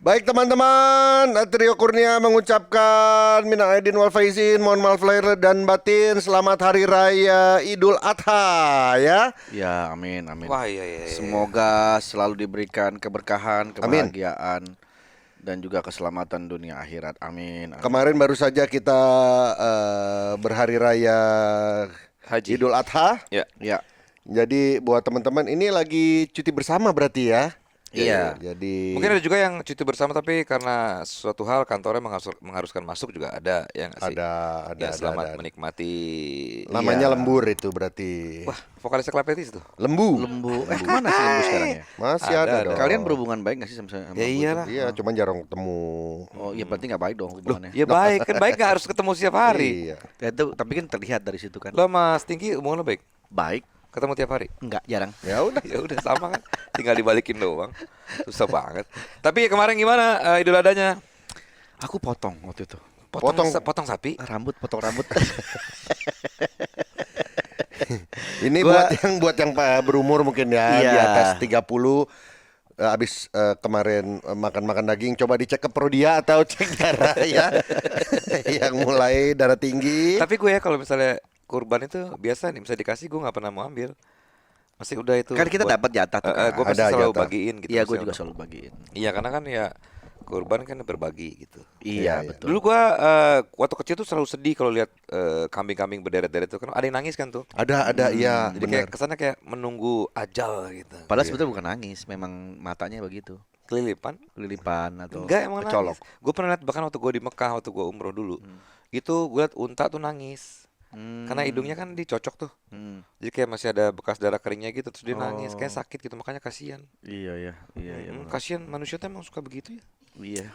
Baik teman-teman, Trio Kurnia mengucapkan minal aidin wal faizin, mohon maaf lahir dan batin, selamat hari raya Idul Adha ya. Ya, amin, amin. Wah, iya. Semoga selalu diberikan keberkahan, Amin. kebahagiaan, dan juga keselamatan dunia akhirat. Amin. Amin. Kemarin baru saja kita berhari raya Haji. Idul Adha. Ya. Ya, Jadi buat teman-teman ini lagi cuti bersama berarti ya. Iya. Jadi Mungkin ada juga yang cuti bersama tapi karena suatu hal kantornya mengharuskan masuk juga ada yang nggak sih? ada Ya, selamat ada. menikmati. Namanya Iya. lembur itu berarti. Wah, vokalisnya Klapetis tuh. Lembu. lembu. Kemana sih lembu sekarang ya? Masih Ada, ada, ada. dong. Kalian berhubungan baik gak sih sama Ya lembu itu? iyalah. Iya, cuman jarang ketemu. Oh iya, berarti gak baik dong hubungannya. Ya baik kan, baik nggak harus ketemu setiap hari. Iya. Ya, itu, tapi kan terlihat dari situ kan. Lo Mas Tinggi hubungan lo baik, Baik, ketemu tiap hari. enggak, jarang. Ya udah. Ya udah sama kan, tinggal dibalikin doang. Susah banget. Tapi kemarin gimana Idul Adhanya? Aku potong waktu itu. Potong sapi. Potong rambut. Ini buat yang berumur mungkin ya Iya. di atas 30 abis kemarin makan daging, coba dicek ke Prodia atau cek darah ya. Yang mulai darah tinggi. Tapi gue ya kalau misalnya kurban itu biasa nih, misalnya dikasih gue nggak pernah mau ambil. Masih udah itu. Kan kita dapat jatah tuh kan. Gue pasti Ada selalu jatah. bagiin gitu. Iya, gue misalnya. juga selalu bagiin. Iya karena kan ya kurban kan berbagi gitu. Iya. Iya, betul. Dulu gue waktu kecil tuh selalu sedih kalau lihat kambing-kambing berderet-deret itu kan ada yang nangis kan tuh. Ada iya Jadi kayak benar. kesannya kayak menunggu ajal gitu. Padahal sebetulnya bukan nangis, memang matanya begitu. Kelilipan? Kelilipan atau Enggak emang kecolok. nangis. Gue pernah lihat bahkan waktu gue di Mekah waktu gue umroh dulu. Itu gue liat unta tuh nangis. Karena hidungnya kan dicocok tuh. Hmm. Jadi kayak masih ada bekas darah keringnya gitu terus dia nangis, Oh. kayak sakit gitu makanya kasihan. Iya, benar. Kasihan manusia tuh emang suka begitu ya. Iya.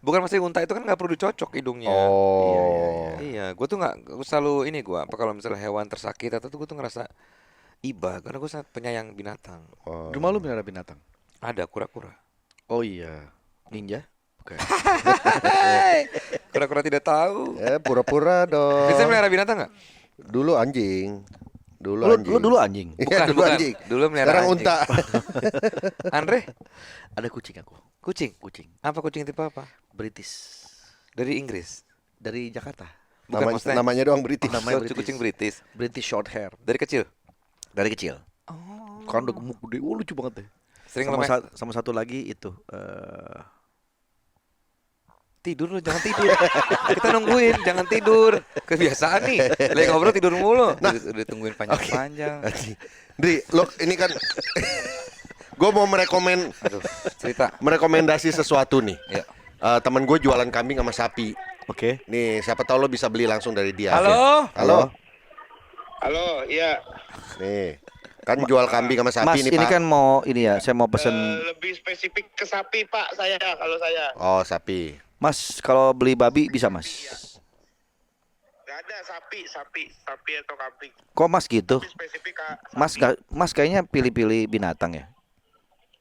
Bukan maksudnya unta itu kan nggak perlu dicocok hidungnya. Oh. Iya, gue tuh gua selalu ini gue apa kalau misalnya hewan tersakit atau tuh gue tuh ngerasa iba karena gue sangat penyayang binatang. Oh. Rumah lu melihara binatang? Ada kura-kura. Oh iya. Ninja? Bukan. Kura-kura tidak tahu. Pura-pura dong. Bisa melihara binatang nggak? Dulu anjing. Dulu Lu anjing. dulu anjing. Iya, dulu bukan. anjing. Dulu melihara Sekarang anjing. unta. Andre, Ada kucing aku. kucing. Kucing. Apa kucing tipe apa? British. Dari Inggris. Dari Jakarta. Bukan maksudnya Namanya doang British. namanya kucing- kucing British. British short hair. Dari kecil. Dari kecil. Oh. Kan udah gemuk gede. Lucu banget deh. Sering Sama, lo sama satu lagi itu tidur lo, jangan tidur. Kita nungguin, jangan tidur. Kebiasaan nih. Lagi ngobrol tidur mulu. Udah tungguin panjang-panjang. Dri, lo ini kan gue mau Aduh, cerita. merekomendasi sesuatu nih. Ya. Temen gue jualan kambing sama sapi. Oke. Nih, siapa tahu lo bisa beli langsung dari dia. Halo. Halo. Halo, iya. Nih, kan jual kambing sama sapi Mas, nih, ini Pak. kan mau ini ya, saya mau pesen. Lebih spesifik ke sapi, Pak. Kalau saya. Oh, sapi. Mas, kalau beli babi bisa, Mas? Gak ada sapi atau kambing. Kok Mas gitu? Lebih spesifik Kak. Mas kayaknya pilih-pilih binatang ya.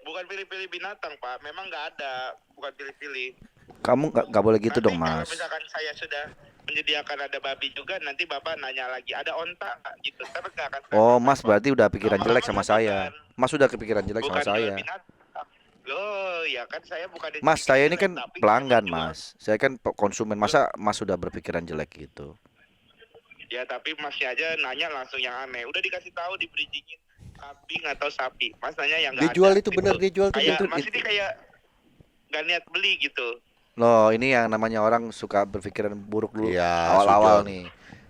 Bukan pilih-pilih binatang, Pak. Memang nggak ada. Bukan pilih-pilih. Kamu nggak boleh gitu Nanti dong, kalau Mas. misalkan saya sudah menyediakan ada babi juga, nanti Bapak nanya lagi, ada onta nggak? Gitu. Tapi nggak akan saya Oh, kasih, Mas Pak. berarti udah pikiran Lama-lama jelek sama saya. bukan. Mas udah kepikiran jelek sama Bukan jual saya. binatang. Loh, ya kan saya bukan Mas, saya ini kan tapi pelanggan, jual. Mas. Saya kan konsumen. Masa Mas sudah berpikiran jelek gitu? Ya tapi masnya aja nanya langsung yang aneh. Udah dikasih tahu di bridgingin kambing atau sapi. Mas nanya yang Dia nggak jual ada, itu gitu. bener, dia jual tuh Kayak betul. Mas ini kayak nggak niat beli gitu. Loh, ini yang namanya orang suka berpikiran buruk dulu Iya, awal-awal sujud. nih.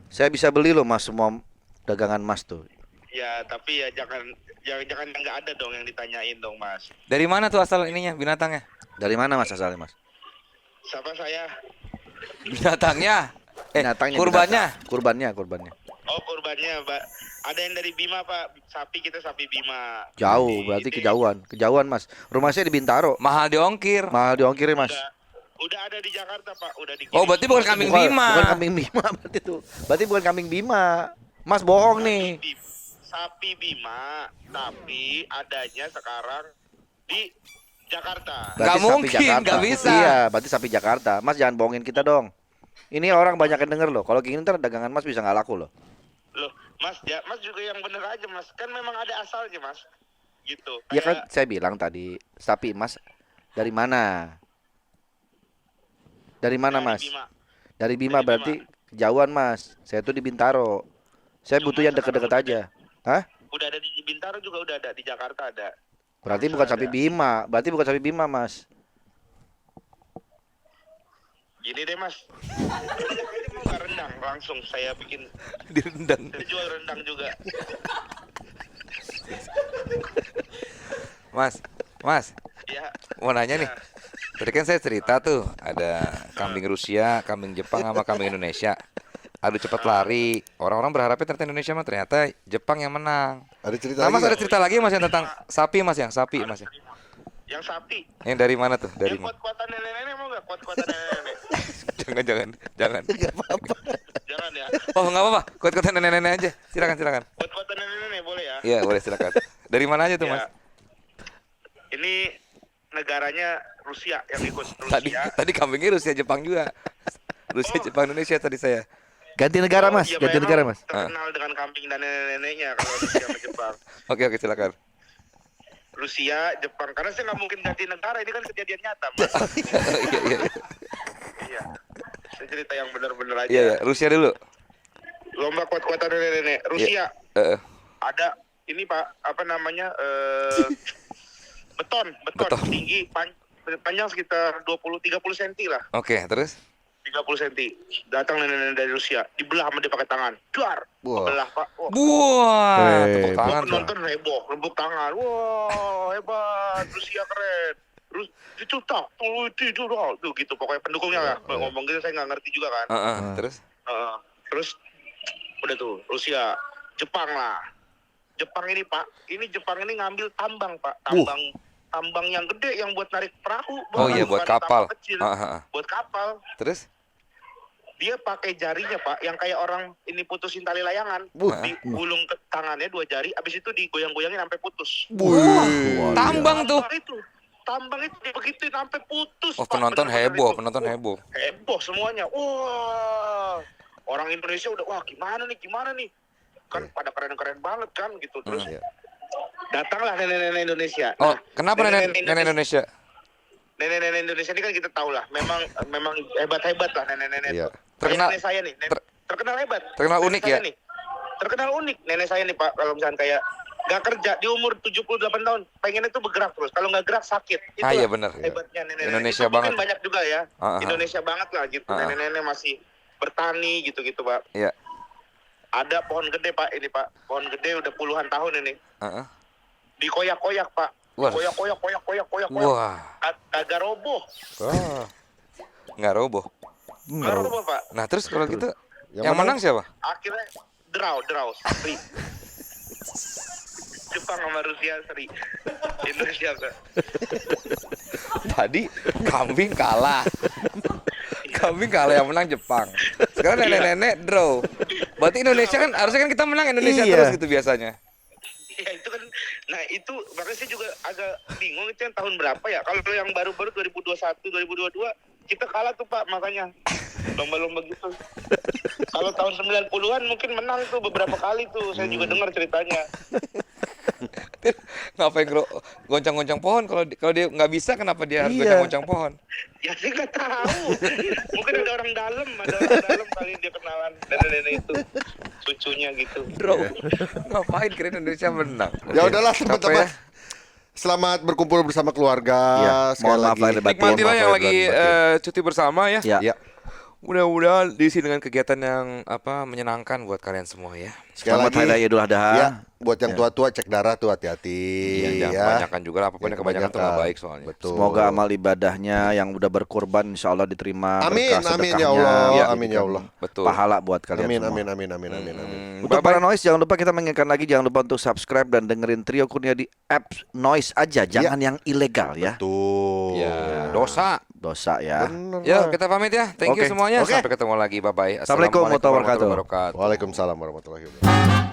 Saya bisa beli loh, Mas, semua dagangan Mas tuh. Ya tapi ya jangan yang nggak ada dong yang ditanyain dong Mas. Dari mana tuh asal ininya binatangnya? Dari mana Mas asalnya, Mas? Siapa saya? Binatangnya. Binatangnya, kurbannya. Kurbannya. Oh kurbannya Mbak. Ada yang dari Bima Pak. Sapi kita sapi Bima. Jauh, berarti Ini kejauhan, Mas. Rumah saya di Bintaro. Mahal diongkir. Mahal diongkirin, Mas. Udah ada di Jakarta Pak. Udah dikirim. Oh, berarti bukan kambing Bima. Bukan kambing Bima berarti tuh. Berarti bukan kambing Bima. Mas bohong nih. Sapi Bima, tapi adanya sekarang di Jakarta. Nggak sapi mungkin, Jakarta. nggak bisa. Iya, berarti sapi Jakarta. Mas jangan bohongin kita dong. Ini orang banyak yang denger loh. Kalau gini ntar dagangan Mas bisa nggak laku loh. Loh, Mas, ya, Mas juga yang bener aja Mas. Kan memang ada asalnya Mas. Gitu. Ya kan Kayak saya bilang tadi sapi Mas dari mana? Dari mana, Dari Mas? Bima. Dari Bima Dari berarti kejauhan, Mas. Saya tuh di Bintaro. Saya Cuma butuh yang sekarang deket-deket aja. Hah? Udah ada di Bintaro juga, udah ada di Jakarta ada. Berarti Langsung bukan sapi ada. Bima. Berarti bukan sapi Bima, Mas. Gini deh Mas, ini mau nggak rendang langsung saya bikin, Direndang. saya jual rendang juga. Mas, Ya, mau nanya nih. Tadi kan saya cerita tuh ada kambing Rusia, kambing Jepang sama kambing Indonesia. Adu cepat lari. Orang-orang berharapnya ternyata Indonesia mah ternyata Jepang yang menang. Ada cerita Nah, Mas lagi ada nggak? cerita lagi Mas yang tentang sapi Mas yang sapi Mas ya. yang sapi, Yang dari mana tuh? Dari yang mana? kuat-kuatan nenek-nenek mau nggak kuat-kuatan nenek-nenek? Jangan. Jangan ya, Oh nggak apa-apa. Kuat-kuatan nenek-nenek aja. Silakan. kuat-kuatan nenek-nenek boleh ya? Iya boleh silakan. Dari mana aja tuh Ya. Mas? Ini negaranya Rusia yang ikut Tadi Rusia. tadi kambingnya Rusia Jepang juga. Rusia Oh. Jepang Indonesia tadi saya. Ganti negara, Mas. Iya, Ganti memang negara, Mas. terkenal dengan kambing dan nenek-neneknya kalau Rusia sama Jepang. Oke silakan. Rusia, Jepang, karena saya nggak mungkin ganti negara, ini kan kejadian nyata, Mas. Iya. Iya, saya cerita yang benar-benar aja. Iya, Rusia dulu. Lomba kuat-kuatan nenek-nenek Rusia. Heeh. Ada ini Pak, apa namanya? Beton Beton. tinggi, panjang sekitar 20-30 cm lah. Oke, terus? 30 cm. Datang nenek-nenek dari Rusia, dibelah sama dia pakai tangan. Duar, Wah. belah Pak. Wah. Wah, tepuk tangan tuh. Penonton heboh, rembuk tangan. Wah, hebat, Rusia keren. Terus itu tak, itu tuh gitu pokoknya pendukungnya lah. Ngomong gitu saya nggak ngerti juga kan. Terus? Terus udah tuh Rusia, Jepang lah. Jepang ini Pak, Jepang ini ngambil tambang Pak, tambang yang gede yang buat narik perahu. Oh iya, buat bukan kapal. tambang kecil, Ah. buat kapal. Terus? Dia pakai jarinya Pak, yang kayak orang ini putusin tali layangan, digulung ke tangannya 2 jari, abis itu digoyang-goyangin sampai putus. Tambang tuh. Tambang itu begituin sampai putus. Oh, Pak. penonton Bener-bener heboh, itu. penonton heboh. Heboh semuanya. Wah, orang Indonesia udah wah gimana nih? Kan pada keren-keren banget kan gitu. Terus datanglah nenek-nenek Indonesia. Oh, kenapa nenek nenek-nenek Indonesia? Nenek-nenek Indonesia ini kan kita tahu lah, memang hebat-hebat lah nenek-nenek Iya. itu. Terkenal- Nenek saya nih, terkenal hebat. terkenal Nenek unik saya ya? nih. Terkenal unik nenek saya nih Pak, kalau misalnya kayak nggak kerja di umur 78 tahun, pengennya tuh bergerak terus. Kalau nggak gerak sakit. Ah, iya benar. Hebatnya nenek-nenek. Indonesia Itu mungkin banget. banyak juga ya. Ah. Indonesia banget lah gitu. Ah. Nenek-nenek masih bertani gitu-gitu Pak. Iya. Ada pohon gede Pak, ini Pak. Pohon gede udah puluhan tahun ini. Heeh. Dikoyak-koyak Pak. Wah. Koyak. Wah. Kagak roboh. Wah. Nggak roboh. Nggak roboh Pak. Nah, terus kalau gitu Yang yang menang siapa? Akhirnya draw seri. Jepang sama Rusia seri. Indonesia enggak. Tadi kambing kalah. Kambing kalah, yang menang Jepang. Sekarang nenek-nenek draw. Berarti Indonesia kan harusnya kan kita menang Indonesia Iya. terus gitu biasanya. Ya itu kan, nah itu makanya saya juga agak bingung itu yang tahun berapa ya. Kalau yang baru-baru 2021, 2022 kita kalah tuh Pak, makanya lomba-lomba gitu. Kalau tahun 90-an mungkin menang tuh beberapa kali tuh, saya juga dengar ceritanya. Ngapain goncang-goncang pohon kalau dia nggak bisa, kenapa dia harus Iya. goncang-goncang pohon? Ya saya nggak tahu, mungkin ada orang dalam kali dia kenalan nenek-nenek itu, cucunya gitu. Draw. Ngapain kira Indonesia menang? Ya udahlah Capek teman-teman. ya. Selamat berkumpul bersama keluarga. Iya, Sekali mohon maaf lagi. lahir batin. Nikmatilah yang Mohon maaf lagi lahir batin. cuti bersama ya. Ya. Ya. Mudah-mudahan diisi dengan kegiatan yang menyenangkan buat kalian semua ya. Sekali Selamat lagi. Hari Raya Idul Adha. Ya, buat yang tua-tua cek darah tuh hati-hati. Iya, jangan ya. kebanyakan juga lah, apapun yang kebanyakan tuh nggak baik soalnya. Betul. Semoga amal ibadahnya yang udah berkorban insya Allah diterima Amin, berkah amin sedekahnya. ya Allah, Jadi amin ya Allah. Betul. Pahala buat kalian Amin, semua. amin. Untuk para noise jangan lupa kita mengingatkan lagi, jangan lupa untuk subscribe dan dengerin Trio Kurnia di apps noise aja, jangan yang ilegal ya. Tuh. Ya, dosa. Dosa ya. Bener Ya, lah. kita pamit ya. Thank you Oke. semuanya. Oke. Sampai ketemu lagi. Bye bye. Assalamualaikum warahmatullahi wabarakatuh. wabarakatuh. Waalaikumsalam warahmatullahi wabarakatuh.